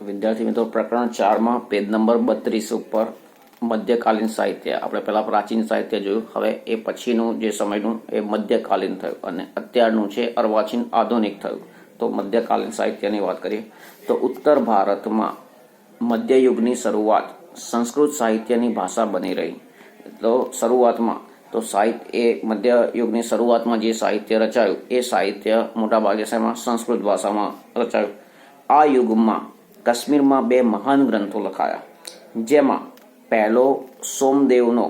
વિદ્યાર્થી મિત્રો, પ્રકરણ 4માં પેજ નંબર 32 ઉપર મધ્યકાલીન સાહિત્ય, આપણે પહેલા પ્રાચીન સાહિત્ય જોયું, હવે એ પછીનું જે સમયનું એ મધ્યકાલીન થયું અને અત્યારનું છે અર્વાચીન આધુનિક થયું. તો મધ્યકાલીન સાહિત્યની વાત કરીએ તો ઉત્તર ભારતમાં મધ્યયુગની શરૂઆત સંસ્કૃત સાહિત્યની ભાષા બની રહી. તો શરૂઆતમાં તો સાહિત્ય એ મધ્યયુગની શરૂઆતમાં જે સાહિત્ય રચાયું એ સાહિત્ય મોટાભાગે શેમાં? સંસ્કૃત ભાષામાં રચાયું. આ યુગમાં કાશ્મીરમાં બે મહાન ગ્રંથો લખાયા, જેમાં પહેલો સોમદેવનો,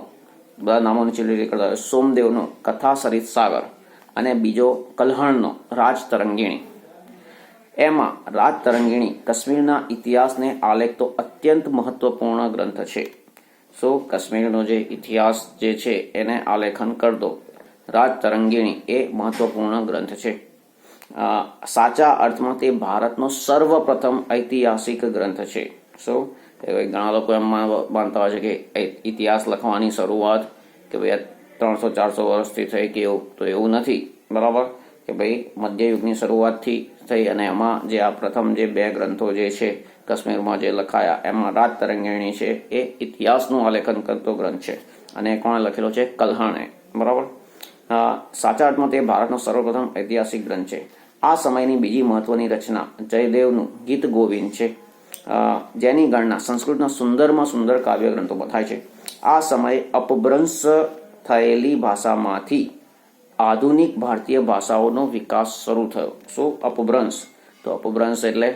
બધા નામો નીચે કરતા, સોમદેવનો કથાસરિત સાગર અને બીજો કલ્હણનો રાજતરંગિણી. એમાં રાજતરંગિણી કાશ્મીરના ઇતિહાસને આલેખતો અત્યંત મહત્વપૂર્ણ ગ્રંથ છે. સો કાશ્મીરનો જે ઇતિહાસ જે છે એને આલેખન કરતો રાજતરંગિણી એ મહત્વપૂર્ણ ગ્રંથ છે. સાચા અર્થમાં તે ભારતનો સર્વપ્રથમ ઐતિહાસિક ગ્રંથ છે. સો ઘણા લોકો એમ માનતા હોય છે કે ઇતિહાસ લખવાની શરૂઆત કે ભાઈ 300-400 વર્ષથી થઈ કે એવું, તો એવું નથી. બરાબર કે ભાઈ મધ્યયુગની શરૂઆતથી થઈ અને એમાં જે આ પ્રથમ જે બે ગ્રંથો જે છે કાશ્મીરમાં જે લખાયા, એમાં રાજતરંગિણી છે એ ઇતિહાસનું આલેખન કરતો ગ્રંથ છે અને કોણે લખેલો છે? કલ્હણે. બરાબર. સાચા અર્થમાં તે ભારતનો સર્વપ્રથમ ઐતિહાસિક ગ્રંથ છે. આ સમયની બીજી મહત્વની રચના જયદેવનું ગીત ગોવિંદ છે, જેની ગણના સંસ્કૃતના સુંદરમાં સુંદર કાવ્ય ગ્રંથોમાં થાય છે. આ સમયે અપભ્રંશ થયેલી ભાષામાંથી આધુનિક ભારતીય ભાષાઓનો વિકાસ શરૂ થયો. શું અપભ્રંશ? તો અપભ્રંશ એટલે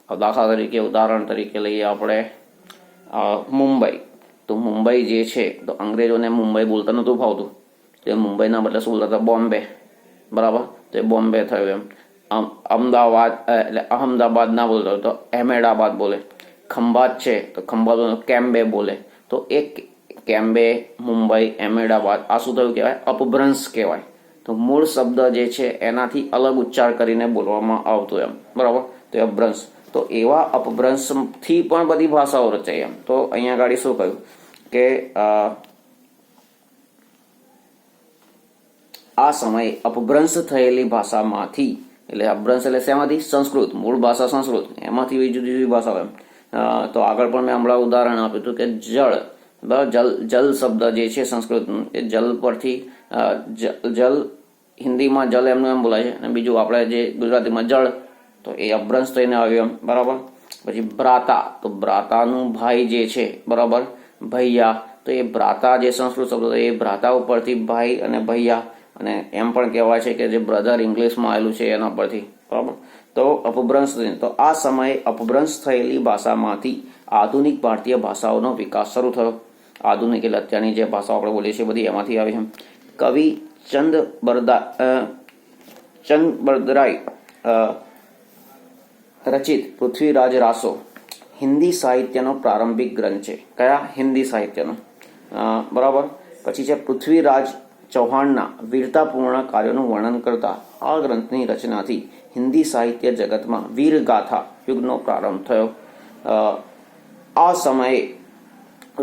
દાખલા તરીકે, ઉદાહરણ તરીકે લઈએ આપણે મુંબઈ. તો મુંબઈ જે છે તો અંગ્રેજોને મુંબઈ બોલતા નહોતું ફાવતું, તો મુંબઈના બદલે શું બોલતા? બોમ્બે. બરાબર. તો એ બોમ્બે થયું. એમ અમદાવાદ એટલે અહમદાબાદ ના બોલતો તો અહેમદાબાદ બોલે. ખંભાત છે તો ખંભાત કેમ્બે બોલે. તો એક કેમ્બે, મુંબઈ, અહેમદાબાદ, આ શું થયું કહેવાય? અપભ્રંશ કહેવાય. તો મૂળ શબ્દ જે છે એનાથી અલગ ઉચ્ચાર કરીને બોલવામાં આવતું એમ. બરાબર. તો અપભ્રંશ. તો એવા અપભ્રંશથી પણ બધી ભાષાઓ રચાઈ એમ. તો અહીંયા આગળ શું કહ્યું કે આ સમયે અપભ્રંશ થયેલી ભાષામાંથી, એટલે અપભ્રંશ એટલે શેમાંથી? સંસ્કૃત. મૂળ ભાષા સંસ્કૃત, એમાંથી જુદી જુદી ભાષાઓ એમ. તો આગળ પણ મેં હમણાં ઉદાહરણ આપ્યું હતું કે જળ, જલ શબ્દ જે છે સંસ્કૃતનું, એ જલ પરથી જલ, હિન્દીમાં જલ એમનું એમ બોલાય છે, અને બીજું આપણે જે ગુજરાતીમાં જળ, તો એ અપભ્રંશ થઈને આવ્યું એમ. બરાબર. પછી ભ્રાતા, તો ભ્રાતાનું ભાઈ જે છે, બરાબર, ભૈયા, તો એ ભ્રાતા જે સંસ્કૃત શબ્દ એ ભ્રાતા ઉપરથી ભાઈ અને ભૈયા, અને એમ પણ કહેવાય છે કે જે બ્રધર ઇંગ્લિશમાં આવેલું છે એના પરથી. બરાબર. તો અપભ્રંશ, તો આ સમયે અપભ્રંશ થયેલી ભાષામાંથી આધુનિક ભારતીય ભાષાઓનો વિકાસ શરૂ થયો. આધુનિક એટલે અત્યારની જે ભાષાઓ આપણે બોલીએ છીએ બધી એમાંથી આવી છે. કવિ ચંદ બરદરાય રચિત પૃથ્વીરાજ રાસો હિન્દી સાહિત્યનો પ્રારંભિક ગ્રંથ છે. કયા? હિન્દી સાહિત્યનો. બરાબર. પછી છે પૃથ્વીરાજ ચૌહાણના વીરતાપૂર્ણ કાર્યોનું વર્ણન કરતા આ ગ્રંથની રચનાથી હિન્દી સાહિત્ય જગતમાં વીરગાથા યુગનો પ્રારંભ થયો. આ સમયે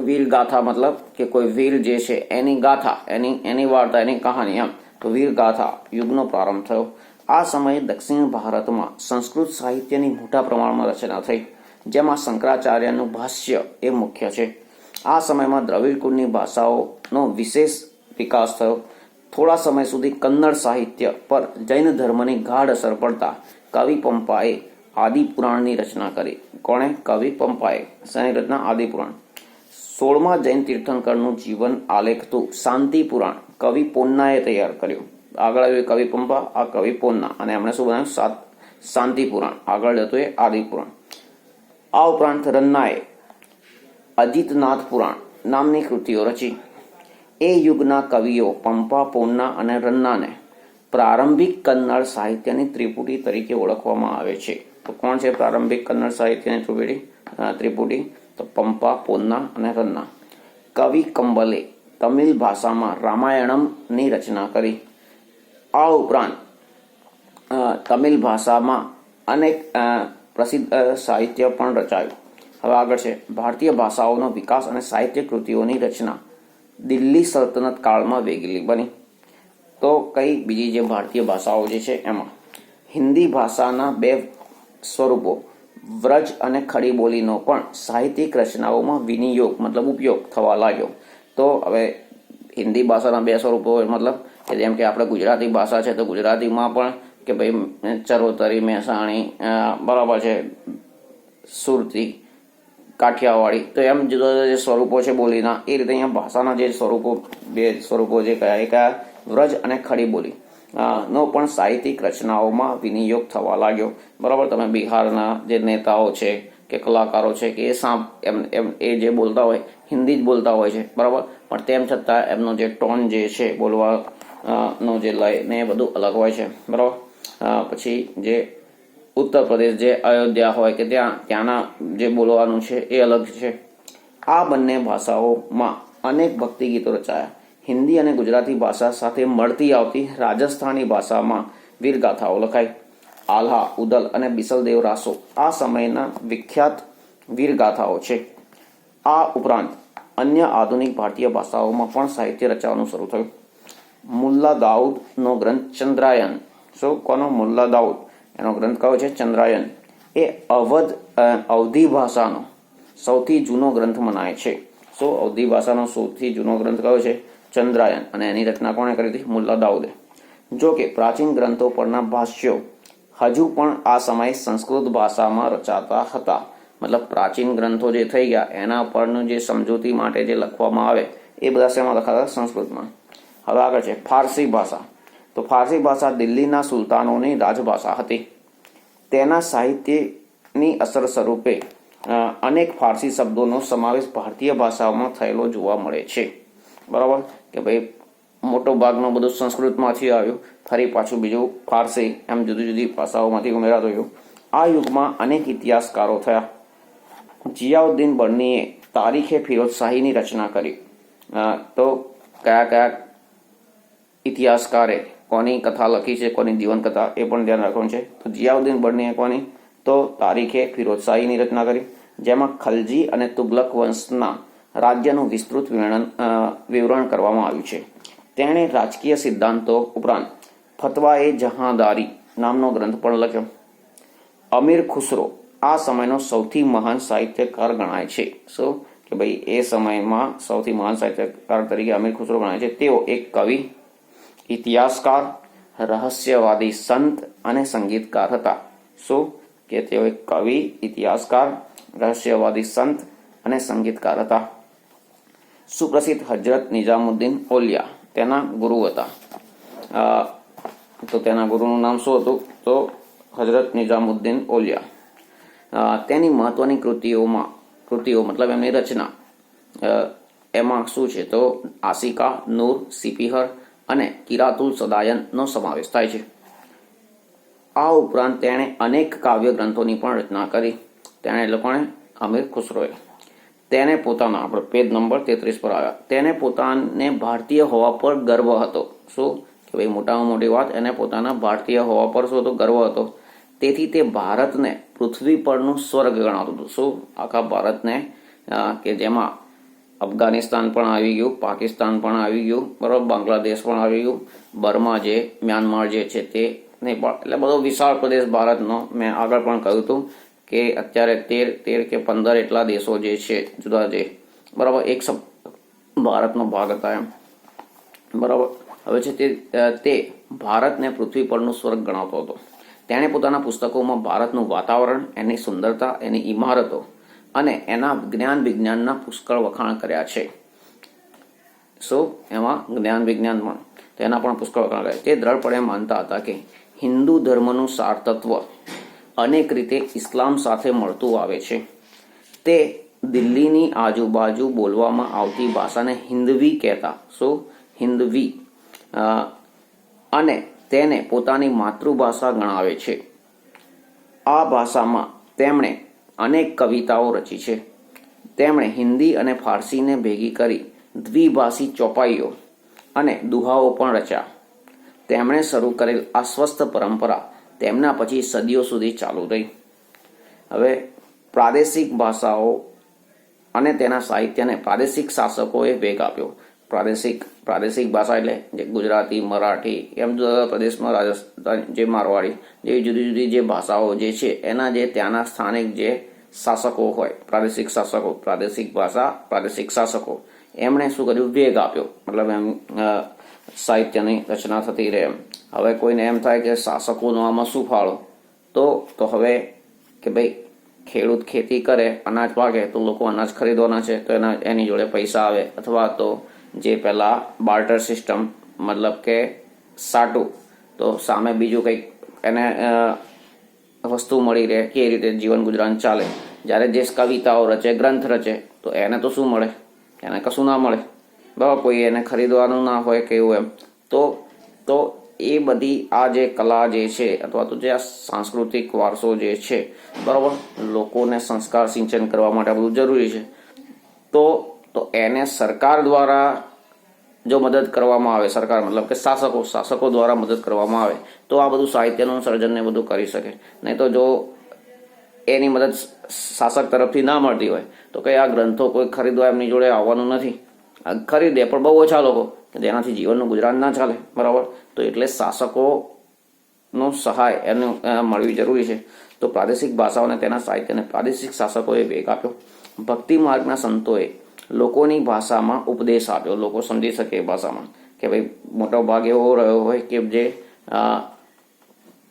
વીરગાથા મતલબ કે કોઈ વીર જે છે એની ગાથા, એની વાર્તા, એની કહાની એમ. તો વીરગાથા યુગનો પ્રારંભ થયો. આ સમયે દક્ષિણ ભારતમાં સંસ્કૃત સાહિત્યની મોટા પ્રમાણમાં રચના થઈ, જેમાં શંકરાચાર્યનું ભાષ્ય એ મુખ્ય છે. આ સમયમાં દ્રવિડ કુળની ભાષાઓનો વિશેષ વિકાસ થયો. થોડા સમય સુધી કન્નડ સાહિત્ય પર જૈન ધર્મની ગાઢ અસર પડતા કવિ પંપાએ આદિપુરાણની રચના કરી. કોણે? કવિ પંપાએ. શેની રચના? આદિપુરાણ. 16મા જૈન તીર્થંકરનું જીવન આલેખતું શાંતિ પુરાણ કવિ પોન્નાએ તૈયાર કર્યું. આગળ આવ્યું કવિ પંપા, આ કવિ પોન્ના, અને એમણે શું બનાવ્યું? શાંતિ પુરાણ. આગળ જતું એ આદિપુરાણ. આ ઉપરાંત રન્નાએ અજિતનાથ પુરાણ નામની કૃતિઓ રચી. એ યુગના કવિઓ પંપા, પોન્ના અને રન્નાને પ્રારંભિક કન્નડ સાહિત્યની ત્રિપુટી તરીકે ઓળખવામાં આવે છે. તો કોણ છે પ્રારંભિક કન્નડ સાહિત્યની ત્રિપુટી? તો પંપા, પોન્ના અને રન્ના. કવિ કંબલે તમિલ ભાષામાં રામાયણમની રચના કરી. આ ઉપરાંત તમિલ ભાષામાં અનેક પ્રસિદ્ધ સાહિત્ય પણ રચાયું. હવે આગળ છે ભારતીય ભાષાઓનો વિકાસ અને સાહિત્ય કૃતિઓની રચના દિલ્હી સલ્તનત કાળમાં વેગીલી બની. તો કઈ બીજી જે ભારતીય ભાષાઓ જે છે એમાં હિન્દી ભાષાના બે સ્વરૂપો વ્રજ અને ખડી બોલીનો પણ સાહિત્યિક રચનાઓમાં વિનિયોગ મતલબ ઉપયોગ થવા લાગ્યો. તો હવે હિન્દી ભાષાના બે સ્વરૂપો મતલબ કે જેમ કે આપણે ગુજરાતી ભાષા છે તો ગુજરાતીમાં પણ કે ભાઈ ચરોતરી, મહેસાણી, બરાબર છે, સુરતી, કાઠિયાવાડી, તો એમ જુદા જુદા જે સ્વરૂપો છે બોલીના, એ રીતે અહીંયા ભાષાના જે સ્વરૂપો, બે સ્વરૂપો જે કયા એ કયા, વ્રજ અને ખડી બોલી નો પણ સાહિત્યિક રચનાઓમાં વિનિયોગ થવા લાગ્યો. બરાબર, તમે બિહારના જે નેતાઓ છે કે કલાકારો છે કે એ જે બોલતા હોય હિન્દી જ બોલતા હોય છે, બરાબર, પણ તેમ છતાં એમનો જે ટોન જે છે બોલવા નો જે લય ને એ બધું અલગ હોય છે, બરાબર. પછી જે ઉત્તર પ્રદેશ, જે અયોધ્યા હોય કે ત્યાંના જે બોલવાનું છે એ અલગ છે. આ બંને ભાષાઓમાં અનેક ભક્તિ ગીતો રચાયા. હિન્દી અને ગુજરાતી ભાષા સાથે મળતી આવતી રાજસ્થાની ભાષામાં વીરગાથાઓ લખાઈ. આલ્હા, ઉદલ અને બિસલદેવ રાસો આ સમયના વિખ્યાત વીરગાથાઓ છે. આ ઉપરાંત અન્ય આધુનિક ભારતીય ભાષાઓમાં પણ સાહિત્ય રચવાનું શરૂ થયું. મુલ્લા દાઉદનો ગ્રંથ ચંદ્રાયન, કોનો? મુલ્લા દાઉદ, એનો ગ્રંથ કયો છે? ચંદ્રાયન. એ અવધી ભાષાનો સૌથી જૂનો ગ્રંથ મનાય છે. અવધી ભાષાનો સૌથી જૂનો ગ્રંથ કયો છે? ચંદ્રાયન. અને એની રચના કોણે કરી હતી? મુલ્લા દાઉદે. જો કે પ્રાચીન ગ્રંથો પરના ભાષ્યો હજુ પણ આ સમયે સંસ્કૃત ભાષામાં રચાતા હતા. મતલબ પ્રાચીન ગ્રંથો જે થઈ ગયા એના પરનું જે સમજૂતી માટે જે લખવામાં આવે એ બધા શેમાં લખાતા? સંસ્કૃતમાં. હવે આગળ છે ફારસી ભાષા. તો ફારસી ભાષા દિલ્હીના સુલતાનોની રાજભાષા હતી. તેના સાહિત્યની અસર સ્વરૂપે અનેક ફારસી શબ્દોનો સમાવેશ ભારતીય ભાષાઓમાં થયેલો જોવા મળે છે. બરાબર, કે ભાઈ મોટો ભાગનો બધું સંસ્કૃતમાંથી આવ્યું, ફરી પાછું બીજું ફારસી, એમ જુદી જુદી ભાષાઓમાંથી ઉમેરાતું ગયું. આ યુગમાં અનેક ઇતિહાસકારો થયા. જિયાઉદ્દીન બર્નીએ તારીખે ફિરોઝશાહીની રચના કરી. તો કયા કયા ઇતિહાસકારે કોની કથા લખી છે, કોની જીવન કથા, એ પણ ધ્યાન રાખવાનું છે. તો જિયાઉદ્દીન બર્નીએ કોની? તો તારીખે ફિરોઝશાહીની રચના કરી, જેમાં ખલજી અને તુગલક વંશના રાજ્યનું વિસ્તૃત વિવરણ કરવામાં આવ્યું છે. તેણે રાજકીય સિદ્ધાંતો ઉપરાંત ફતવા-એ જહાંદારી નામનો ગ્રંથ પણ લખ્યો. અમીર ખુસરો આ સમયનો સૌથી મહાન સાહિત્યકાર ગણાય છે. કે ભાઈ એ સમયમાં સૌથી મહાન સાહિત્યકાર તરીકે અમીર ખુસરો ગણાય છે. તેઓ એક કવિ, ઇતિહાસકાર, રહસ્યવાદી સંત અને સંગીતકાર હતા. કે તેઓ એક કવિ, ઇતિહાસકાર, રહસ્યવાદી સંત અને સંગીતકાર હતા. સુપ્રસિદ્ધ હજરત નિઝામુદ્દીન ઓલિયા તેના ગુરુ હતા. તો તેના ગુરુનું નામ શું હતું? તો હજરત નિઝામુદ્દીન ઓલિયા. તેની મહત્વની કૃતિઓ મતલબ એમની રચના એમાં શું છે? તો આશિકા, નૂર, સિપિહર અને કિરાતુલ સદાયનનો સમાવેશ થાય છે. આ ઉપરાંત તેણે અનેક કાવ્ય ગ્રંથોની પણ રચના કરી. તેણે લોકોને અમીર ખુસરોએ તેને પોતાના, આપણે પેજ નંબર 33 પર આવ્યા, તેને પોતાને ભારતીય હોવા પર ગર્વ હતો. કે ભાઈ મોટામાં મોટી વાત, એને પોતાના ભારતીય હોવા પર શું હતો? ગર્વ હતો. તેથી તે ભારતને પૃથ્વી પરનું સ્વર્ગ ગણાતું હતું. આખા ભારતને, કે જેમાં અફઘાનિસ્તાન પણ આવી ગયું, પાકિસ્તાન પણ આવી ગયું, બરાબર, બાંગ્લાદેશ પણ આવી ગયું, બર્મા જે મ્યાનમાર જે છે તે નેપાળ, એટલે બધો વિશાળ પ્રદેશ ભારતનો. મેં આગળ પણ કહ્યું હતું કે અત્યારે 13 કે 15 એટલા દેશો જે છે જુદા જે, બરાબર, એક ભારતનો ભાગ હતા એમ, બરાબર. હવે છે તે ભારતને પૃથ્વી પરનું સ્વર્ગ ગણાવતો હતો. તેણે પોતાના પુસ્તકોમાં ભારતનું વાતાવરણ, એની સુંદરતા, એની ઇમારતો અને એના જ્ઞાન વિજ્ઞાનના પુષ્કળ વખાણ કર્યા છે. એમાં જ્ઞાન વિજ્ઞાનમાં તેના પણ પુષ્કળ વખાણ કર્યા. તે દ્રઢપણે માનતા હતા કે હિન્દુ ધર્મનું સાર તત્વ અનેક રીતે ઇસ્લામ સાથે મળતું આવે છે. તે દિલ્હીની આજુબાજુ બોલવામાં આવતી ભાષાને હિન્દવી કહેતા. હિન્દવી. અને તેને પોતાની માતૃભાષા ગણાવે છે. આ ભાષામાં તેમણે અનેક કવિતાઓ રચી છે. તેમણે હિન્દી અને ફારસીને ભેગી કરી દ્વિભાષી ચોપાઈઓ અને દુહાઓ પણ રચ્યા. તેમણે શરૂ કરેલ અસ્વસ્થ પરંપરા તેમના પછી સદીઓ સુધી ચાલુ રહી. હવે પ્રાદેશિક ભાષાઓ અને તેના સાહિત્યને પ્રાદેશિક શાસકોએ વેગ આપ્યો. પ્રાદેશિક ભાષા એટલે જે ગુજરાતી, મરાઠી, એમ જુદા પ્રદેશમાં રાજસ્થાન, જે મારવાડી જેવી જુદી જુદી જે ભાષાઓ જે છે એના જે ત્યાંના સ્થાનિક જે શાસકો હોય, પ્રાદેશિક શાસકો, પ્રાદેશિક ભાષા, પ્રાદેશિક શાસકો, એમણે શું કર્યું, વેગ આપ્યો. મતલબ એમ સાહિત્યની રચના થતી રહે. એમ હવે કોઈને એમ થાય કે શાસકોનો આમાં શું ફાળો, તો હવે કે ભાઈ ખેડૂત ખેતી કરે, અનાજ પાકે તો લોકો અનાજ ખરીદવાના છે, તો એની જોડે પૈસા આવે. અથવા તો જે પેલા બાર્ટર સિસ્ટમ, મતલબ કે સાટું, તો સામે બીજું કંઈક એને વસ્તુ મળી રહે, કે રીતે જીવન ગુજરાન ચાલે. જ્યારે જે કવિતાઓ રચે, ગ્રંથ રચે, તો એને તો શું મળે, એને કશું ના મળે, બરાબર. કોઈ એને ખરીદવાનું ના હોય કે એવું એમ. તો એ બધી આ જે કલા જે છે, અથવા તો જે આ સાંસ્કૃતિક વારસો જે છે, બરાબર, લોકોને સંસ્કાર સિંચન કરવા માટે બધું જરૂરી છે. તો એને સરકાર દ્વારા જો મદદ કરવામાં આવે, સરકાર મતલબ કે શાસકો દ્વારા મદદ કરવામાં આવે, તો આ બધું સાહિત્યનું સર્જન ને બધું કરી શકે. નહીં તો જો એની મદદ શાસક તરફથી ના મળતી હોય તો કઈ આ ગ્રંથો કોઈ ખરીદવા એમની જોડે આવવાનું નથી. ખરીદે પણ બહુ ઓછા લોકો, જેનાથી જીવનનું ગુજરાન ના ચાલે, બરાબર. તો એટલે શાસકોનો સહાય એને મળવી જરૂરી છે. તો પ્રાદેશિક ભાષાઓને તેના સાહિત્યને પ્રાદેશિક શાસકોએ વેગ આપ્યો. ભક્તિ માર્ગના સંતોએ લોકોની ભાષામાં ઉપદેશ આપ્યો, લોકો સમજી શકે એ ભાષામાં. કે ભાઈ મોટો ભાગ એવો રહ્યો હોય કે જે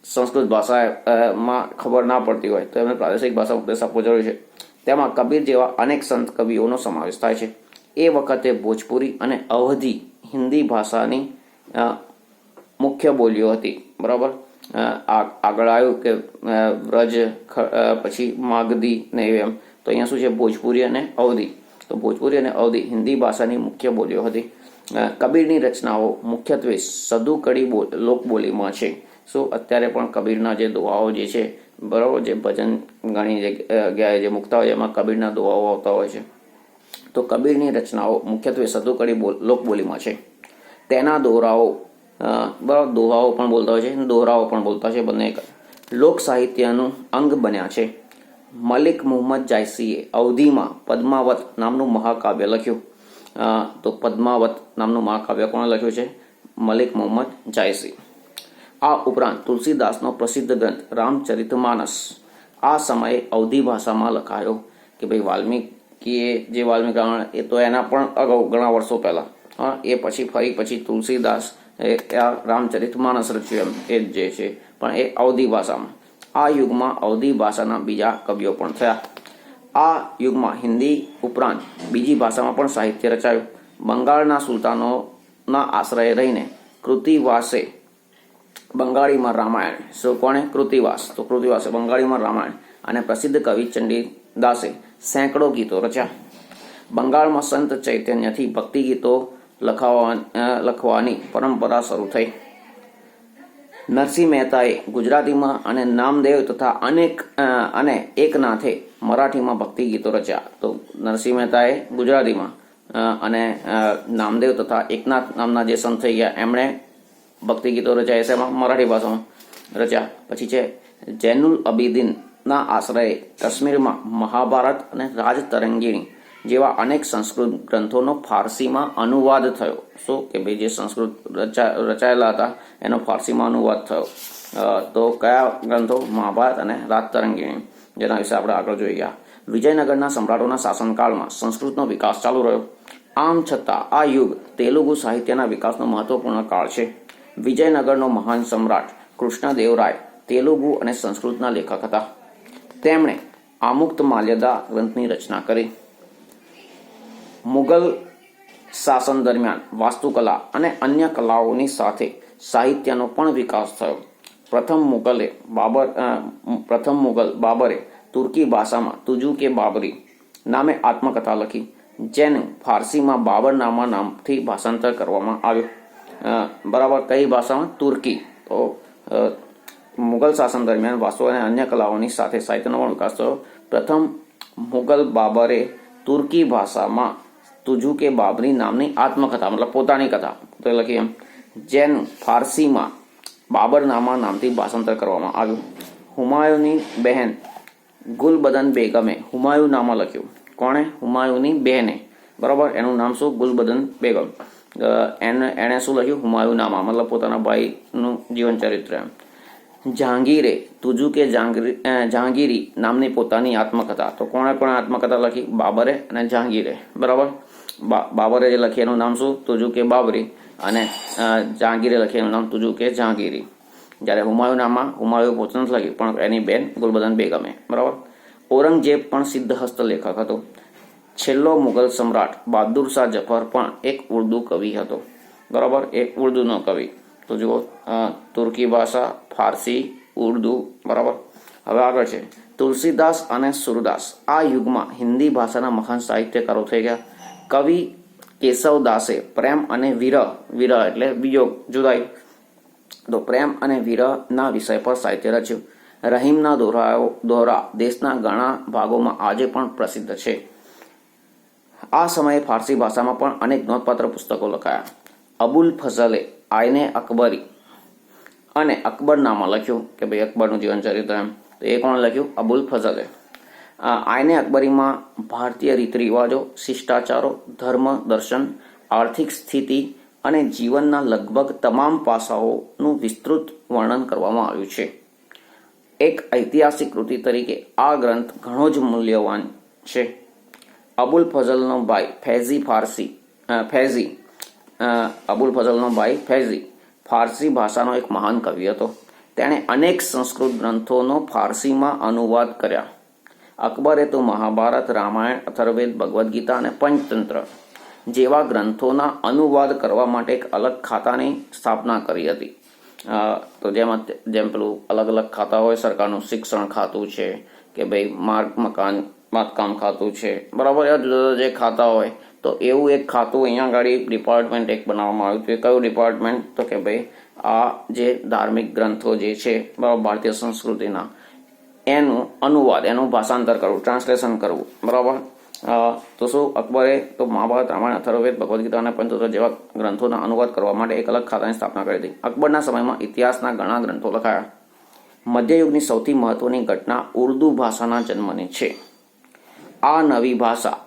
સંસ્કૃત ભાષામાં ખબર ના પડતી હોય, તો એમને પ્રાદેશિક ભાષા ઉપદેશ આપવો જરૂરી છે. તેમાં કબીર જેવા અનેક સંત કવિઓનો સમાવેશ થાય છે. એ વખતે ભોજપુરી અને અવધી હિન્દી ભાષાની મુખ્ય બોલીઓ હતી, બરાબર. આગળ આવ્યું કે વ્રજ, પછી માગધી ને એમ. તો અહીંયા શું છે, ભોજપુરી અને અવધી. તો ભોજપુરી અને અવધી હિન્દી ભાષાની મુખ્ય બોલીઓ હતી. કબીરની રચનાઓ મુખ્યત્વે સદુકડી લોકબોલીમાં છે. શું અત્યારે પણ કબીરના જે દોહાઓ જે છે, બરાબર, જે ભજન ઘણી જગ્યાએ જે મુકતા હોય એમાં કબીરના દોહાઓ આવતા હોય છે. તો કબીરની રચનાઓ મુખ્યત્વે સદુકડી લોકબોલીમાં છે. તેના દોરાઓ, બરાબર, દોહાઓ પણ બોલતા હોય છે, દોહરાઓ પણ બોલતા છે, બંને લોક સાહિત્યનું અંગ બન્યા છે. મલિક મુહમ્મદ જાયસીએ અવધીમાં પદ્માવત નામનું મહાકાવ્ય લખ્યું. તો પદ્માવત નામનું મહાકાવ્ય કોણે લખ્યું છે? મલિક મુહમ્મદ જાયસી. આ ઉપરાંત તુલસીદાસનો પ્રસિદ્ધ ગ્રંથ રામચરિતમાનસ આ સમયે અવધી ભાષામાં લખાયો. કે ભાઈ વાલ્મીકીએ જે વાલ્મીકી રામાયણ, એ તો એના પણ અગાઉ ઘણા વર્ષો પહેલા, એ પછી તુલસીદાસ એ રામચરિતમાનસ રચ્યું, એમ એ જ જે છે, પણ એ અવધી ભાષામાં. આ યુગમાં અવધી ભાષાના બીજા કવિઓ પણ થયા. આ યુગમાં હિન્દી ઉપરાંત બીજી ભાષામાં પણ સાહિત્ય રચાયું. બંગાળના સુલતાનોના આશ્રય રહીને કૃતિવાસે બંગાળીમાં રામાયણ, શું કોણે? કૃતિવાસ. તો કૃતિવાસે બંગાળીમાં રામાયણ અને પ્રસિદ્ધ કવિ ચંડીદાસે સેંકડો ગીતો રચ્યા. બંગાળમાં સંત ચૈતન્યથી ભક્તિ ગીતો લખવાની પરંપરા શરૂ થઈ. નરસિંહ મહેતાએ ગુજરાતીમાં અને નામદેવ તથા અને એકનાથે મરાઠીમાં ભક્તિ ગીતો રચ્યા. તો નરસિંહ મહેતાએ ગુજરાતીમાં અને નામદેવ તથા એકનાથ નામના જે સંત થઈ ગયા એમણે ભક્તિ ગીતો રચ્યા, એમાં મરાઠી ભાષામાં રચ્યા. પછી છે જૈનુલ અબીદીનના આશ્રયે કાશ્મીરમાં મહાભારત અને રાજતરંગીણી જેવા અનેક સંસ્કૃત ગ્રંથોનો ફારસીમાં અનુવાદ થયો. શું કે ભાઈ જે સંસ્કૃત રચાયેલા હતા એનો ફારસીમાં અનુવાદ થયો. તો કયા ગ્રંથો? મહાભારત અને રાજતરંગીણી, જેના વિશે આપણે આગળ જોઈ ગયા. વિજયનગરના સમ્રાટોના શાસનકાળમાં સંસ્કૃતનો વિકાસ ચાલુ રહ્યો. આમ છતાં આ યુગ તેલુગુ સાહિત્યના વિકાસનો મહત્વપૂર્ણ કાળ છે. વિજયનગરનો મહાન સમ્રાટ કૃષ્ણદેવરાય તેલુગુ અને સંસ્કૃતના લેખક હતા. તેમણે આમુક્ત માલ્યદા ગ્રંથની રચના કરી. મુગલ શાસન દરમિયાન વાસ્તુકલા અને અન્ય કલાઓની સાથે સાહિત્યનો પણ વિકાસ થયો. પ્રથમ મુગલ બાબરે તુર્કી ભાષામાં તુજુ કે બાબરી નામે આત્મકથા લખી, જેનું ફારસીમાં બાબરનામા નામથી ભાષાંતર કરવામાં આવ્યું. બરાબર, કઈ ભાષામાં? તુર્કી. તો મુગલ શાસન દરમિયાન વાસ્તુ અને અન્ય કલાઓની સાથે સાહિત્યનો પણ વિકાસ થયો. પ્રથમ મુગલ બાબરે તુર્કી ભાષામાં તુજુ કે બાબરી નામની આત્મકથા, મતલબ પોતાની કથા તો લખી એમ, જેનું ફારસીમાં બાબરનામા નામથી ભાષાંતર કરવામાં આવ્યું. હુમાયુની બહેન ગુલબદન બેગમે હુમાયુનામા લખ્યું. કોણે? હુમાયુની બહેને બરાબર. એનું નામ શું? ગુલબદન બેગમ. એણે શું લખ્યું? હુમાયુનામા, મતલબ પોતાના ભાઈનું જીવન ચરિત્ર. જહાંગીરે તુજુ કે જહાંગીરી નામની પોતાની આત્મકથા. તો કોણે કોણે આત્મકથા લખી? બાબરે અને જહાંગીરે. બરાબર. બાબરે જે લખી એનું નામ શું? તુજુ કે બાબરી. અને જહાંગીરે લખી એનું નામ તુજુ કે જહાંગીરી. જ્યારે હુમાયુ પોતે નથી લખ્યું, પણ એની બેન ગુલબદન બેગમે. બરાબર. ઔરંગઝેબ પણ સિદ્ધહસ્ત લેખક હતો. છેલ્લો મુગલ સમ્રાટ બહાદુર શાહ જફર પણ એક ઉર્દુ કવિ હતો. બરાબર. એક ઉર્દુનો કવિ. તો જુઓ, તુર્કી ભાષા, ફારસી, ઉર્દુ. બરાબર. હવે આગળ છે તુલસીદાસ અને સુરદાસ. આ યુગમાં હિન્દી ભાષાના મહાન સાહિત્યકારો થઈ ગયા. કવિ કેશવદાસે પ્રેમ અને વિરહ એટલે વિયોગ, જુદાઈ, તો પ્રેમ અને વિરહના વિષય પર સાહિત્ય રચ્યું. રહીમના દોહરા દેશના ઘણા ભાગોમાં આજે પણ પ્રસિદ્ધ છે. આ સમયે ફારસી ભાષામાં પણ અનેક નોંધપાત્ર પુસ્તકો લખાયા. અબુલ ફઝલે આયને અકબરી અને અકબરનામા લખ્યું, કે ભાઈ અકબરનું જીવન ચરિત્ર એમ. તો એ કોણ લખ્યું? અબુલ ફઝલે. આયને અકબરીમાં ભારતીય રીત રિવાજો, શિષ્ટાચારો, ધર્મ, દર્શન, આર્થિક સ્થિતિ અને જીવનના લગભગ તમામ પાસાઓનું વિસ્તૃત વર્ણન કરવામાં આવ્યું છે. એક ઐતિહાસિક કૃતિ તરીકે આ ગ્રંથ ઘણો જ મૂલ્યવાન છે. અબુલ ફઝલનો ભાઈ ફૈઝી ફારસી ભાષાનો એક મહાન કવિ હતો. તેણે અનેક સંસ્કૃત ગ્રંથોનો ફારસીમાં અનુવાદ કર્યા. અકબરે તો મહાભારત, રામાયણ, અથર્વવેદ, ભગવદ્ ગીતા અને પંચતંત્ર જેવા ગ્રંથોના અનુવાદ કરવા માટે એક અલગ ખાતાની સ્થાપના કરી હતી. તો જેમ પેલું અલગ અલગ ખાતા હોય, સરકારનું શિક્ષણ ખાતું છે, કે ભાઈ માર્ગ મકાન બાંધકામ ખાતું છે. બરાબર. જુદા જુદા જે ખાતા હોય, તો એવું એક ખાતું અહીંયા આગળ ડિપાર્ટમેન્ટ એક બનાવવામાં આવ્યું છે. કયું ડિપાર્ટમેન્ટ? તો કે ભાઈ આ જે ધાર્મિક ગ્રંથો જે છે, બરાબર, ભારતીય સંસ્કૃતિના, એનું અનુવાદ, એનું ભાષાંતર કરવું, ટ્રાન્સલેશન કરવું. બરાબર. તો શું અકબરે તો મહાભારત, રામાયણ, અથર્વવેદ, ભગવદ્ ગીતા અને પંચતંત્ર જેવા ગ્રંથોના અનુવાદ કરવા માટે એક અલગ ખાતાની સ્થાપના કરી હતી. અકબરના સમયમાં ઇતિહાસના ઘણા ગ્રંથો લખાયા. મધ્યયુગની સૌથી મહત્વની ઘટના ઉર્દુ ભાષાના જન્મની છે. આ નવી ભાષા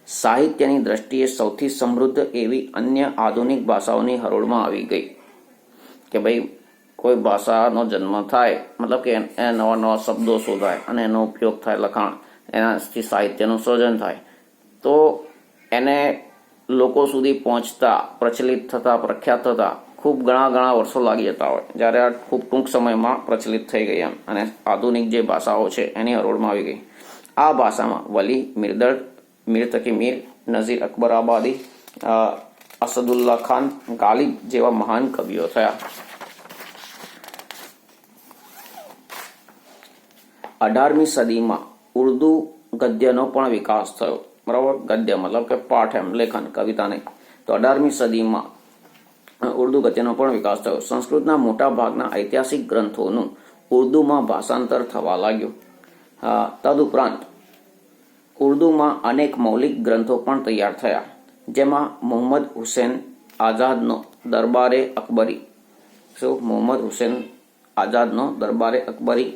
સાહિત્યની દ્રષ્ટિએ સૌથી સમૃદ્ધ એવી અન્ય આધુનિક ભાષાઓની હરોળમાં આવી ગઈ. કે ભાઈ કોઈ ભાષાનો જન્મ થાય, મતલબ કે નવા નવા શબ્દો શોધાય અને એનો ઉપયોગ થાય, લખાણ, એનાથી સાહિત્યનું સર્જન થાય, તો એને લોકો સુધી પહોંચતા, પ્રચલિત થતા, પ્રખ્યાત થતા ખૂબ ઘણા વર્ષો લાગી જતા હોય. જ્યારે આ ખૂબ ટૂંક સમયમાં પ્રચલિત થઈ ગઈ એમ, અને આધુનિક જે ભાષાઓ છે એની હરોળમાં આવી ગઈ. આ ભાષામાં વલી, મિર્દર્દ, મીર તકી મીર, નઝીર અકબરાબાદી, અસદુલ્લા ખાન, ગાલિબ જેવા મહાન કવિઓ થયા. 18મી સદીમાં ઉર્દુ ગદ્યનો પણ વિકાસ થયો. બરાબર. ગદ્ય મતલબ કે પાઠ, એમ, લેખન, કવિતા નહીં. તો 18મી સદીમાં ઉર્દુ ગદ્યનો પણ વિકાસ થયો. સંસ્કૃતના મોટા ભાગના ઐતિહાસિક ગ્રંથોનું ઉર્દુમાં ભાષાંતર થવા લાગ્યું. તદુપરાંત ઉર્દુમાં અનેક મૌલિક ગ્રંથો પણ તૈયાર થયા, જેમાં મોહમ્મદ હુસેન આઝાદનો દરબારે અકબરી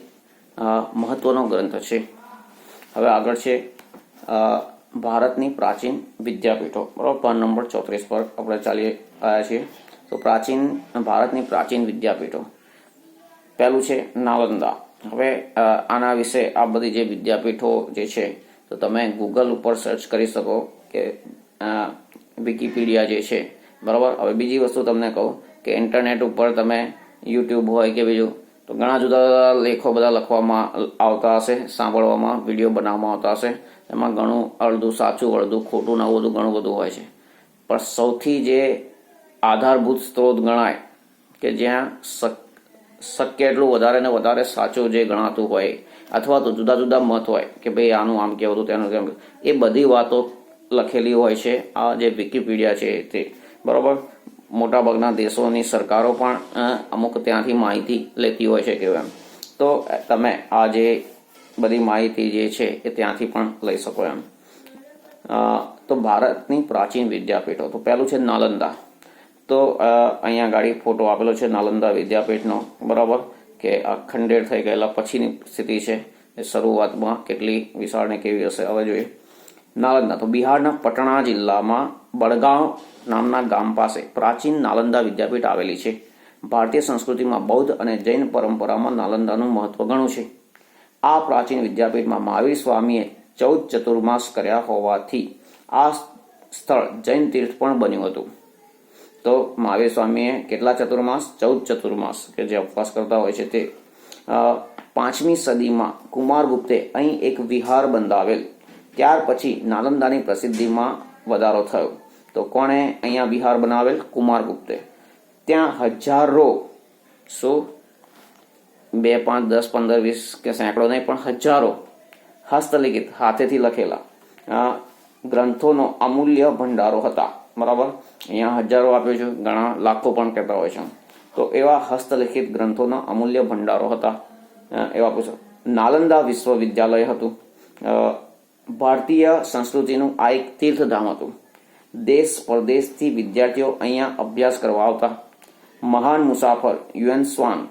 મહત્વનો ગ્રંથ છે. હવે આગળ છે ભારતની પ્રાચીન વિદ્યાપીઠો. બરાબર. પાન નંબર 34 પર આપણે ચાલી આવ્યા છીએ. તો ભારતની પ્રાચીન વિદ્યાપીઠો. પહેલું છે નાલંદા. હવે આના વિશે, આ બધી જે વિદ્યાપીઠો જે છે, તો તમે ગૂગલ ઉપર સર્ચ કરી શકો, કે વિકીપીડિયા જે છે. બરાબર. હવે બીજી વસ્તુ તમને કહું કે ઇન્ટરનેટ ઉપર તમે યુટ્યુબ હોય કે બીજું, તો ઘણા જુદા લેખો બધા લખવામાં આવતા હશે, સાંભળવામાં, વિડીયો બનાવવામાં આવતા હશે. એમાં ઘણું અડધું સાચું, અડધું ખોટું, નવું બધું ઘણું બધું હોય છે. પણ સૌથી જે આધારભૂત સ્ત્રોત ગણાય, કે જ્યાં શક્ય એટલું વધારે ને વધારે સાચું જે ગણાતું હોય, અથવા તો જુદા જુદા મત હોય, કે ભાઈ આનું આમ કહેવું હતું, તેનું કેમ, એ બધી વાતો લખેલી હોય છે આ જે વિકીપીડિયા છે તે. બરાબર. મોટાભાગના દેશોની સરકારો પણ અમુક ત્યાંથી માહિતી લેતી હોય છે, કેવું એમ. તો તમે આ જે બધી માહિતી જે છે એ ત્યાંથી પણ લઈ શકો એમ. તો ભારતની પ્રાચીન વિદ્યાપીઠો. તો પહેલું છે નાલંદા. તો અહીંયા ગાડી ફોટો આપેલો છે નાલંદા વિદ્યાપીઠનો. બરાબર. કે આ ખંડેર થઈ ગયેલા પછીની સ્થિતિ છે. એ શરૂઆતમાં કેટલી વિશાળ ને કેવી હશે હવે જોઈએ. નાલંદા તો બિહારના પટણા જિલ્લામાં બડગાંવ નામના ગામ પાસે પ્રાચીન નાલંદા વિદ્યાપીઠ આવેલી છે. ભારતીય સંસ્કૃતિમાં બૌદ્ધ અને જૈન પરંપરામાં નાલંદાનું મહત્વ ઘણું છે. આ પ્રાચીન વિદ્યાપીઠમાં મહાવીર સ્વામીએ 14 ચતુર્માસ કર્યા હોવાથી આ સ્થળ જૈન તીર્થ પણ બન્યું હતું. તો મહાવીર સ્વામીએ કેટલા ચતુર્માસ? 14 ચતુર્માસ કે જે ઉપવાસ કરતા હોય છે તે. 5મી સદીમાં કુમારગુપ્તે અહીં એક વિહાર બંધાવેલ. ત્યાર પછી નાલંદાની પ્રસિદ્ધિમાં વધારો થયો. તો કોણે અહીંયા વિહાર બનાવેલ? કુમારગુપ્તે. ત્યાં હજારો, શું 2, 5, 10, 15, 20 કે સેંકડો નહીં પણ હજારો હસ્તલિખિત હાથેથી લખેલા ગ્રંથોનો અમૂલ્ય ભંડારો હતા. બરાબર, અહીંયા હજારો આપ્યો છે, ઘણા લાખો પણ કહેતા હોય છે. તો એવા હસ્તલિખિત ગ્રંથોના અમૂલ્ય ભંડારો હતા. એવા પૂછો. નાલંદા વિશ્વવિદ્યાલય હતું. ભારતીય સંસ્કૃતિનું આ એક તીર્થધામ હતું. દેશ પરદેશથી વિદ્યાર્થીઓ અહીંયા અભ્યાસ કરવા આવતા. મહાન મુસાફર યુએન સ્વાંગ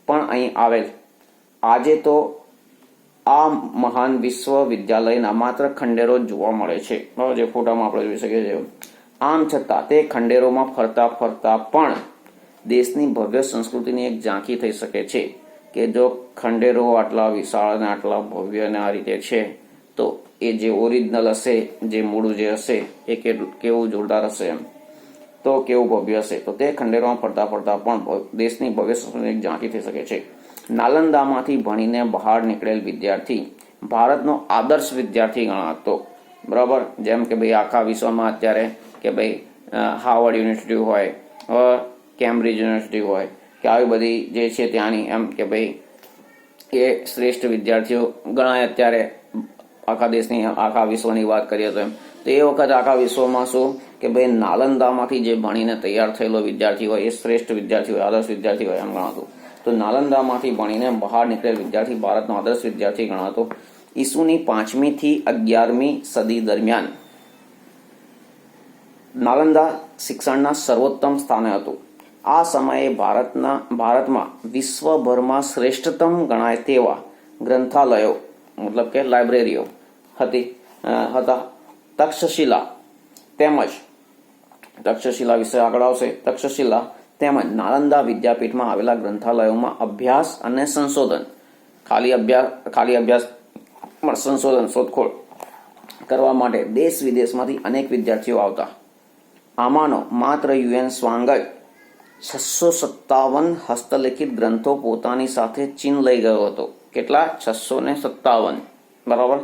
પણ અહીં આવેલ. આજે તો આ મહાન વિશ્વવિદ્યાલયના માત્ર ખંડેરો જ જોવા મળે છે, જે ફોટામાં આપણે જોઈ શકીએ છીએ. આમ છતાં તે ખંડેરોમાં ફરતા ફરતા પણ દેશની ભવ્ય સંસ્કૃતિની એક ઝાંખી થઈ શકે છે કે જો ખંડેરો આટલા વિશાળ અને આટલા ભવ્ય અને આ રીતે છે તો એ જે ઓરિજિનલ હશે, જે મૂળ જે હશે એ કેવું જોરદાર હશે, એમ તો કેવું ભવ્ય હશે. તો તે ખંડેરોમાં ફરતા ફરતા પણ દેશની ભવ્ય સંસ્કૃતિની એક ઝાંખી થઈ શકે છે. નાલંદામાંથી ભણીને બહાર નીકળેલ વિદ્યાર્થી ભારતનો આદર્શ વિદ્યાર્થી ગણાતો. બરાબર, જેમ કે ભાઈ આખા વિશ્વમાં અત્યારે કે ભાઈ હાર્વર્ડ યુનિવર્સિટી હોય, કેમ્બ્રિજ યુનિવર્સિટી હોય કે આવી બધી જે છે ત્યાંની, એમ કે ભાઈ એ શ્રેષ્ઠ વિદ્યાર્થીઓ ગણાય અત્યારે આખા દેશની, આખા વિશ્વની વાત કરીએ તો એમ. તો એ વખત આખા વિશ્વમાં શું કે ભાઈ નાલંદામાંથી જે ભણીને તૈયાર થયેલો વિદ્યાર્થી હોય એ શ્રેષ્ઠ વિદ્યાર્થી હોય, આદર્શ વિદ્યાર્થી હોય એમ ગણાતું. તો નાલંદામાંથી ભણીને બહાર નીકળેલ વિદ્યાર્થી ભારતનો આદર્શ વિદ્યાર્થી ગણાતો. ઈસુની 5મી થી 11મી સદી દરમિયાન નાલંદા શિક્ષણના સર્વોત્તમ સ્થાને હતું. આ સમયે ભારતમાં વિશ્વભરમાં શ્રેષ્ઠતમ ગણાય તેવા ગ્રંથાલયો, મતલબ કે લાઇબ્રેરીઓ હતા. તક્ષશિલા વિશે આગળ આવશે. તક્ષશિલા તેમજ નાલંદા વિદ્યાપીઠમાં આવેલા ગ્રંથાલયોમાં અભ્યાસ અને સંશોધન, ખાલી અભ્યાસ સંશોધન શોધખોળ કરવા માટે દેશ વિદેશમાંથી અનેક વિદ્યાર્થીઓ આવતા. આમાંનો માત્ર યુએન સ્વાંગ જ 657 હસ્તલિખિત ગ્રંથો પોતાની સાથે ચીન લઈ ગયો હતો. કેટલા? 657. બરાબર,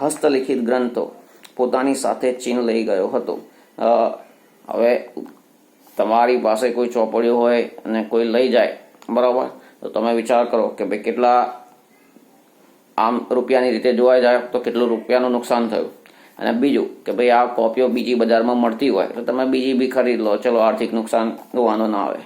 હસ્તલિખિત ગ્રંથો પોતાની સાથે ચીન લઈ ગયો હતો. હવે તમારી પાસે કોઈ ચોપડીઓ હોય અને કોઈ લઈ જાય, બરાબર, તો તમે વિચાર કરો કે ભાઈ કેટલા, આમ રૂપિયાની રીતે જોવા જાય તો કેટલું રૂપિયાનું નુકસાન થયું. અને બીજું કે ભાઈ આ કોપીઓ બીજી બજારમાં મળતી હોય તો તમે બીજી બી ખરીદ લો, ચલો આર્થિક નુકસાન જોવાનો ના આવે.